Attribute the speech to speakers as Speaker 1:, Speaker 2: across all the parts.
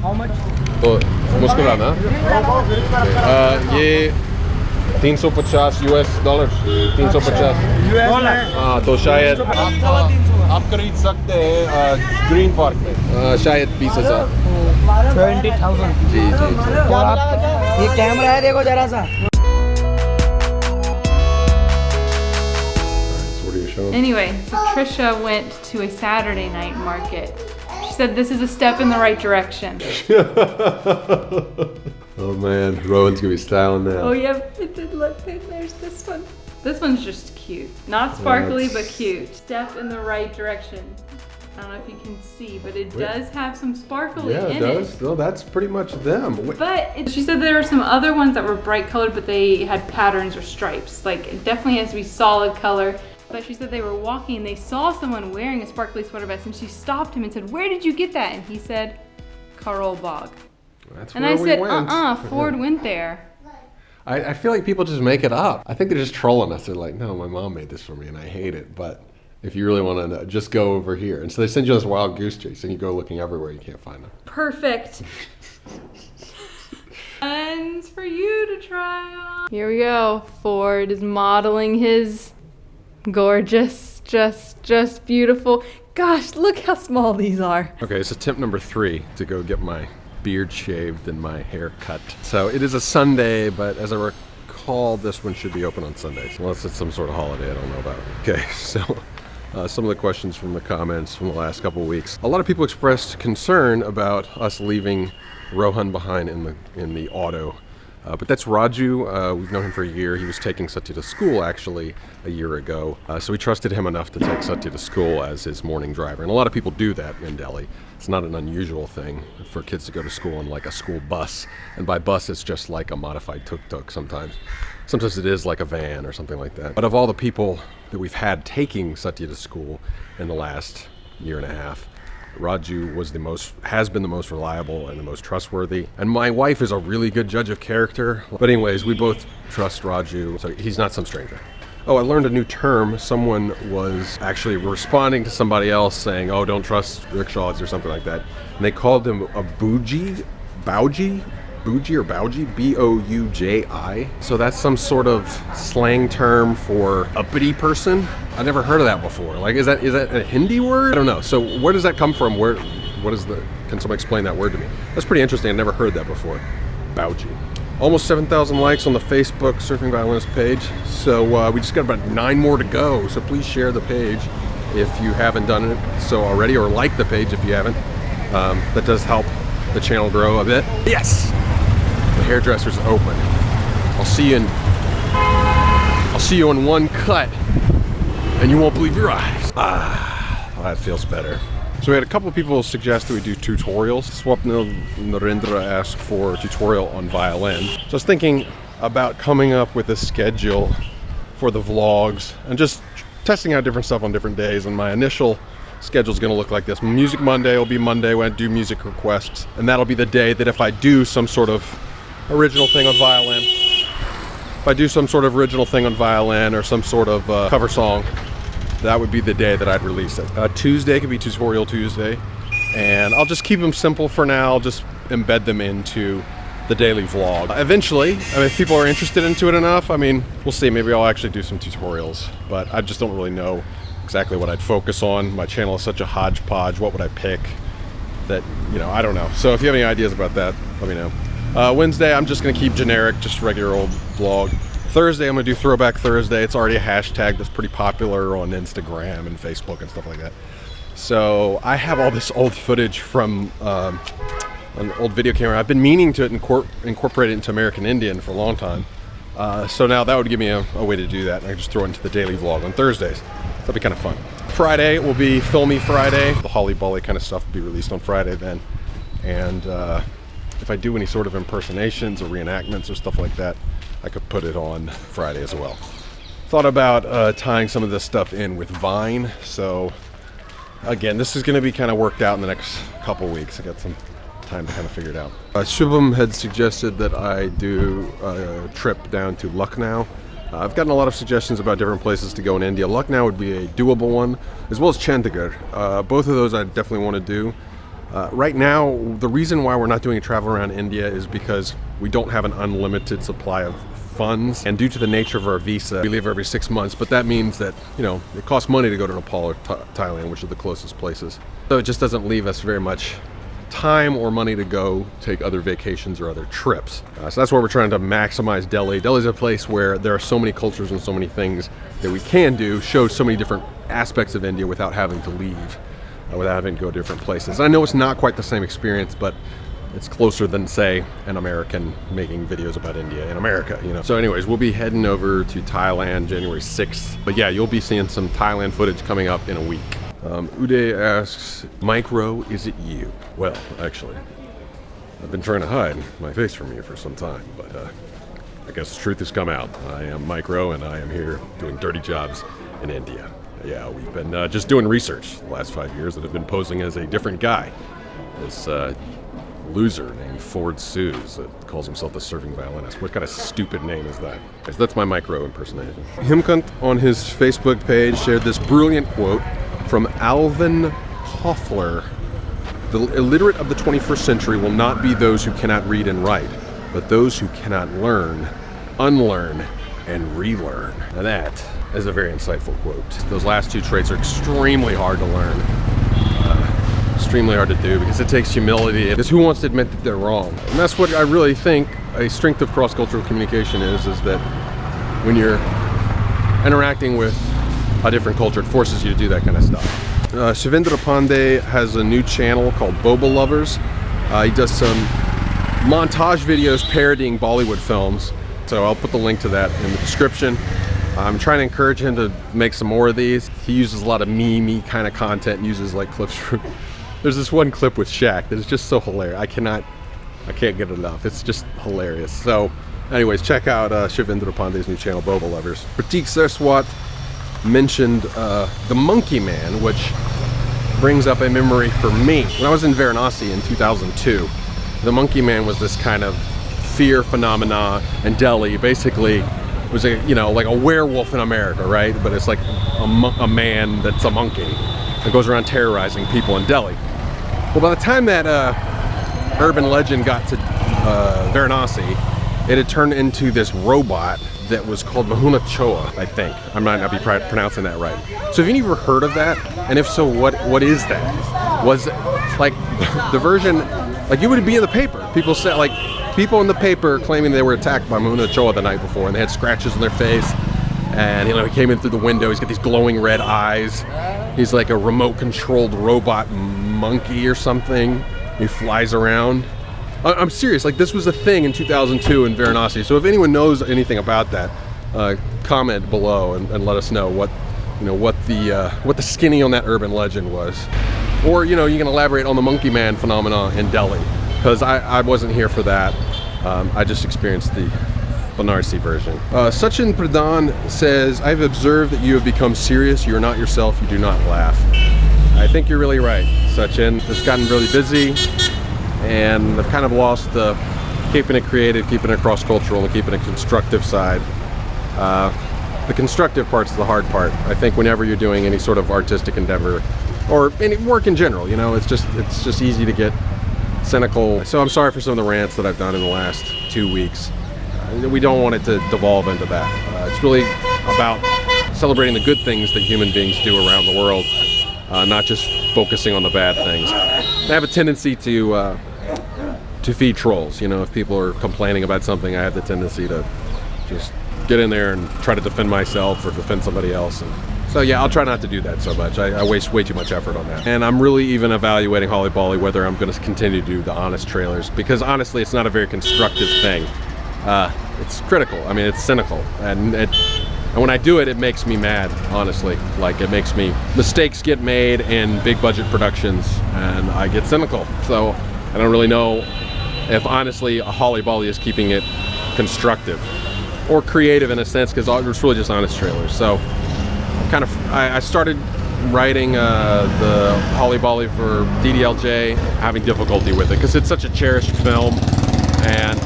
Speaker 1: How much?
Speaker 2: तो मुस्कुरा ना ये 350 US डॉलर 350 हाँ तो शायद आप खरीद सकते हैं ग्रीन पार्क में शायद 20,000
Speaker 1: 20,000
Speaker 2: जी जी
Speaker 1: तो आप ये कैमरा है देखो जरा सा
Speaker 3: Anyway, so Trisha went to a Saturday night market. She said this is a step in the right direction.
Speaker 2: Oh man, Rowan's gonna be styling now.
Speaker 3: Oh yep, it did look good. There's this one. This one's just cute. Not sparkly, but cute. Step in the right direction. I don't know if you can see, but it does have some sparkly in it.
Speaker 2: Yeah, it does. No, that's pretty much them.
Speaker 3: But she said there were some other ones that were bright colored, but they had patterns or stripes. Like, it definitely has to be solid color. But she said they were walking and they saw someone wearing a sparkly sweater vest and she stopped him and said, "Where did you get that?" And he said, Karol Bog.
Speaker 2: That's
Speaker 3: and
Speaker 2: where
Speaker 3: I
Speaker 2: we
Speaker 3: said,
Speaker 2: went.
Speaker 3: Ford went there.
Speaker 2: I feel like people just make it up. I think they're just trolling us. They're like, no, my mom made this for me and I hate it. But if you really want to know, just go over here. And so they send you on this wild goose chase and you go looking everywhere, you can't find them.
Speaker 3: Perfect. And for you to try on. Here we go. Ford is modeling his gorgeous, just beautiful. Gosh, look how small these are.
Speaker 2: Okay, it's attempt number 3 to go get my beard shaved and my hair cut. So it is a Sunday, but as I recall, this one should be open on Sundays, unless it's some sort of holiday I don't know about. Okay, so some of the questions from the comments from the last couple of weeks. A lot of people expressed concern about us leaving Rohan behind in the auto. But that's Raju. We've known him for a year. He was taking Satya to school actually a year ago. So we trusted him enough to take Satya to school as his morning driver. And a lot of people do that in Delhi. It's not an unusual thing for kids to go to school on like a school bus. And by bus, it's just like a modified tuk-tuk sometimes. Sometimes it is like a van or something like that. But of all the people that we've had taking Satya to school in the last year and a half, Raju has been the most reliable and the most trustworthy. And my wife is a really good judge of character. But anyways, we both trust Raju, so he's not some stranger. Oh, I learned a new term. Someone was actually responding to somebody else saying, oh, don't trust rickshaws or something like that. And they called him a bougie, or bougie, B-O-U-J-I. So that's some sort of slang term for uppity person. I never heard of that before. Like, is that a Hindi word? I don't know. So where does that come from? Can someone explain that word to me? That's pretty interesting. I never heard that before. Bougie. Almost 7,000 likes on the Facebook Surfing Violinist page. So we just got about 9 more to go. So please share the page if you haven't done it so already, or like the page if you haven't. That does help the channel grow a bit. Yes! The hairdresser's open. I'll see you in one cut, and you won't believe your eyes. Well, that feels better. So we had a couple of people suggest that we do tutorials. Swapnil Narendra asked for a tutorial on violin. So I was thinking about coming up with a schedule for the vlogs and just testing out different stuff on different days. And my initial schedule is going to look like this. Music Monday will be Monday when I do music requests, and that'll be the day that if I do some sort of original thing on violin, or some sort of cover song, that would be the day that I'd release it. Tuesday could be Tutorial Tuesday, and I'll just keep them simple for now. I'll just embed them into the daily vlog. Eventually, if people are interested into it enough, we'll see. Maybe I'll actually do some tutorials, but I just don't really know exactly what I'd focus on. My channel is such a hodgepodge. What would I pick? That, I don't know. So if you have any ideas about that, let me know. Wednesday, I'm just gonna keep generic, just regular old vlog. Thursday, I'm gonna do Throwback Thursday. It's already a hashtag that's pretty popular on Instagram and Facebook and stuff like that. So I have all this old footage from an old video camera. I've been meaning to incorporate it into American Indian for a long time. So now that would give me a way to do that. I can just throw it into the daily vlog on Thursdays. That'll be kind of fun. Friday will be Filmy Friday. The Holly Bolly kind of stuff will be released on Friday then. And if I do any sort of impersonations or reenactments or stuff like that, I could put it on Friday as well. Thought about tying some of this stuff in with Vine. So again, this is going to be kind of worked out in the next couple weeks. I got some time to kind of figure it out. Shubham had suggested that I do a trip down to Lucknow. I've gotten a lot of suggestions about different places to go in India. Lucknow would be a doable one, as well as Chandigarh. Both of those I definitely want to do. Right now, the reason why we're not doing a travel around India is because we don't have an unlimited supply of funds, and due to the nature of our visa, we leave every 6 months, but that means that, you know, it costs money to go to Nepal or Thailand, which are the closest places. So it just doesn't leave us very much time or money to go take other vacations or other trips. So that's why we're trying to maximize Delhi. Delhi's a place where there are so many cultures and so many things that we can do, show so many different aspects of India without having to leave, without having to go to different places. I know it's not quite the same experience, but it's closer than, say, an American making videos about India in America, you know. So anyways, we'll be heading over to Thailand January 6th. But yeah, you'll be seeing some Thailand footage coming up in a week. Uday asks, Micro, is it you? Well, actually, I've been trying to hide my face from you for some time, but I guess the truth has come out. I am Micro, and I am here doing dirty jobs in India. Yeah, we've been just doing research the last 5 years that have been posing as a different guy. This loser named Ford Suze that calls himself the surfing violinist. What kind of stupid name is that? So that's my Micro impersonation. Himkunt on his Facebook page shared this brilliant quote from Alvin Hoffler. The illiterate of the 21st century will not be those who cannot read and write, but those who cannot learn, unlearn, and relearn. Now that is a very insightful quote. Those last two traits are extremely hard to learn. Extremely hard to do because it takes humility. Because who wants to admit that they're wrong? And that's what I really think a strength of cross-cultural communication is that when you're interacting with a different culture, it forces you to do that kind of stuff. Shivendra Pandey has a new channel called Boba Lovers. He does some montage videos parodying Bollywood films. So I'll put the link to that in the description. I'm trying to encourage him to make some more of these. He uses a lot of meme-y kind of content and uses like clips from... There's this one clip with Shaq that is just so hilarious. I can't get enough. It's just hilarious. So anyways, check out Shivendra Pandey's new channel, Boba Lovers. Pratik Sarswat mentioned the Monkey Man, which brings up a memory for me. When I was in Varanasi in 2002, the Monkey Man was this kind of fear phenomena in Delhi. Basically, it was like a werewolf in America, right? But it's like a man that's a monkey that goes around terrorizing people in Delhi. Well, by the time that urban legend got to Varanasi, it had turned into this robot that was called Mahuna Choa, I think. I might not be pronouncing that right. So have you ever heard of that? And if so, what is that? Was it like the version, like you would be in the paper. People said, like, people in the paper claiming they were attacked by Mahuna Choa the night before and they had scratches on their face. And he came in through the window, he's got these glowing red eyes. He's like a remote controlled robot monkey or something. He flies around. I'm serious, like this was a thing in 2002 in Varanasi. So if anyone knows anything about that, comment below and let us know what the skinny on that urban legend was. Or you can elaborate on the Monkey Man phenomenon in Delhi, because I wasn't here for that. I just experienced the Banarsi version. Sachin Pradhan says, I've observed that you have become serious. You're not yourself. You do not laugh. I think you're really right, Sachin. Just gotten really busy, and I've kind of lost the keeping it creative, keeping it cross-cultural, and keeping it constructive side. The constructive part's the hard part. I think whenever you're doing any sort of artistic endeavor, or any work in general, it's just easy to get cynical. So I'm sorry for some of the rants that I've done in the last 2 weeks. We don't want it to devolve into that. It's really about celebrating the good things that human beings do around the world, not just focusing on the bad things. I have a tendency to feed trolls. If people are complaining about something, I have the tendency to just get in there and try to defend myself or defend somebody else. And so yeah, I'll try not to do that so much. I waste way too much effort on that. And I'm really even evaluating Holly Bolly whether I'm going to continue to do the honest trailers, because honestly, it's not a very constructive thing. It's critical. I mean, it's cynical, and when I do it, it makes me mad. Honestly, like it makes me mistakes get made in big budget productions, and I get cynical. So I don't really know if honestly Holly Bolly is keeping it constructive or creative in a sense, because it's really just honest trailers. So I started writing the Holly Bolly for DDLJ, having difficulty with it because it's such a cherished film, and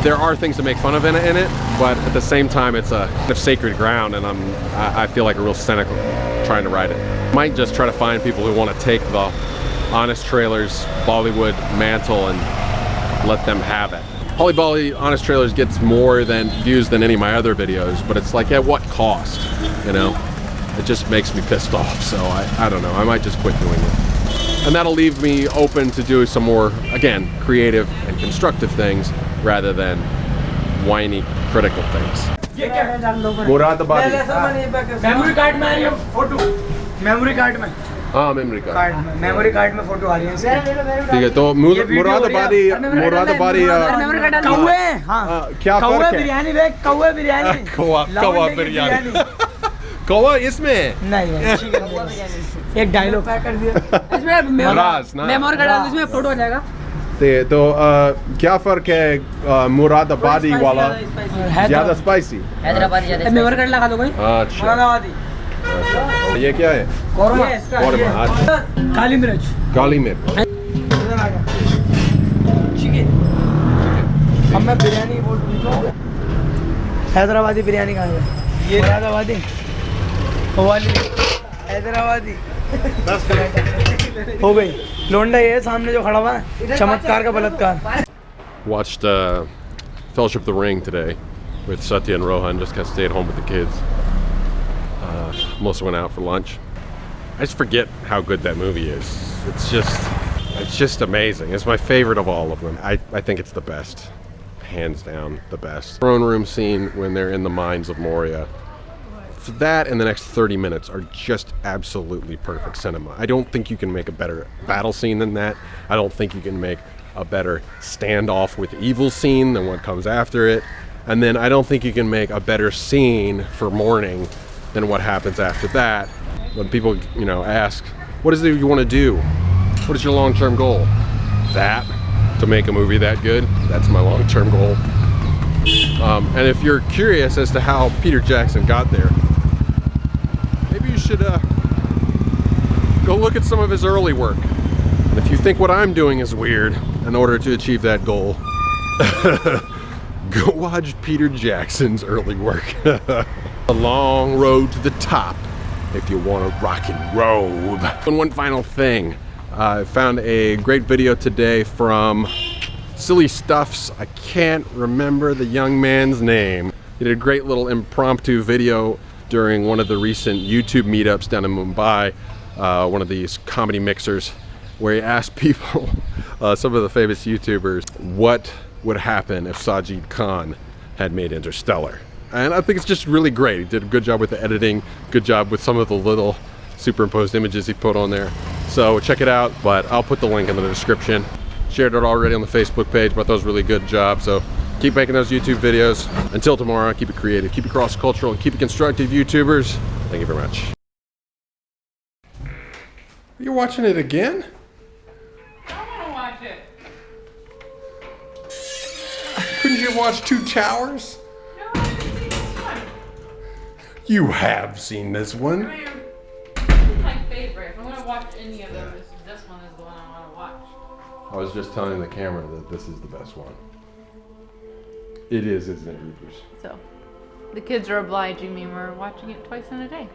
Speaker 2: there are things to make fun of in it, but at the same time it's a kind of sacred ground, and I feel like a real cynic trying to write it. Might just try to find people who want to take the Honest Trailers Bollywood mantle and let them have it. Holly Bolly Honest Trailers gets more than views than any of my other videos, but it's like at what cost, you know? It just makes me pissed off, so I don't know, I might just quit doing it. And that'll leave me open to do some more, again, creative and constructive things rather than whiny, critical things. Muradabadi.
Speaker 1: Memory card में आ रही है photo memory card में
Speaker 2: हाँ memory card
Speaker 1: memory card में photo आ रही है
Speaker 2: ठीक है तो मुरादाबादी
Speaker 1: कौवे हाँ
Speaker 2: क्या
Speaker 1: कौवे
Speaker 2: फर्क है
Speaker 1: बिरयानी वे कौवे बिरयानी
Speaker 2: कौवा बिरयानी कौवा इसमें
Speaker 1: नहीं एक डायलॉग कर दिया इसमें
Speaker 2: राज ना
Speaker 1: मेमोरी कार्ड डाल इसमें फोटो आ जाएगा
Speaker 2: तो क्या फर्क है मुरादाबादी वाला ज्यादा स्पाइसी
Speaker 1: हैदराबादी ज्यादा मेमोरी कार्ड लगा दो कोई
Speaker 2: अच्छा
Speaker 1: मुरादाबादी
Speaker 2: ये क्या है
Speaker 1: कौरमा
Speaker 2: अच्छा
Speaker 1: काली मिर्च
Speaker 2: काली मिर्च
Speaker 1: चिकन अब मैं बिरयानी बोल रहा हूँ हैदराबादी बिरयानी कहाँ है ये मुरादाबादी वाली हैदराबादी हो गई लोंडा ये सामने जो खड़ा हुआ है चमत्कार का बलात्कार
Speaker 2: Watched Fellowship of the Ring today with Satya and Rohan. Just kind of stayed home with the kids. Melissa went out for lunch. I just forget how good that movie is. It's just amazing. It's my favorite of all of them. I think it's the best, hands down the best. Throne room scene when they're in the mines of Moria. So that and the next 30 minutes are just absolutely perfect cinema. I don't think you can make a better battle scene than that. I don't think you can make a better standoff with evil scene than what comes after it. And then I don't think you can make a better scene for mourning than what happens after that. When people, you know, ask, what is it you want to do? What is your long-term goal? That, to make a movie that good, that's my long-term goal. And if you're curious as to how Peter Jackson got there, maybe you should go look at some of his early work. And if you think what I'm doing is weird in order to achieve that goal, go watch Peter Jackson's early work. A long road to the top if you want to rock and roll. And one final thing, I found a great video today from Silly Stuffs. I can't remember the young man's name. He did a great little impromptu video during one of the recent YouTube meetups down in Mumbai, one of these comedy mixers, where he asked people, some of the famous YouTubers, what would happen if Sajid Khan had made Interstellar. And I think it's just really great. He did a good job with the editing, good job with some of the little superimposed images he put on there. So check it out, but I'll put the link in the description. Shared it already on the Facebook page, but that was a really good job. So keep making those YouTube videos. Until tomorrow, keep it creative, keep it cross-cultural, and keep it constructive, YouTubers. Thank you very much. You're watching it again?
Speaker 3: I want to watch it.
Speaker 2: Couldn't you watch Two Towers?
Speaker 3: No, I haven't seen this one.
Speaker 2: You have seen this one.
Speaker 3: I mean, this is my favorite. If I'm going to watch any of them, this one is the one I want to watch.
Speaker 2: I was just telling the camera that this is the best one. It is, isn't it, Reapers?
Speaker 3: So, the kids are obliging me. We're watching it twice in a day.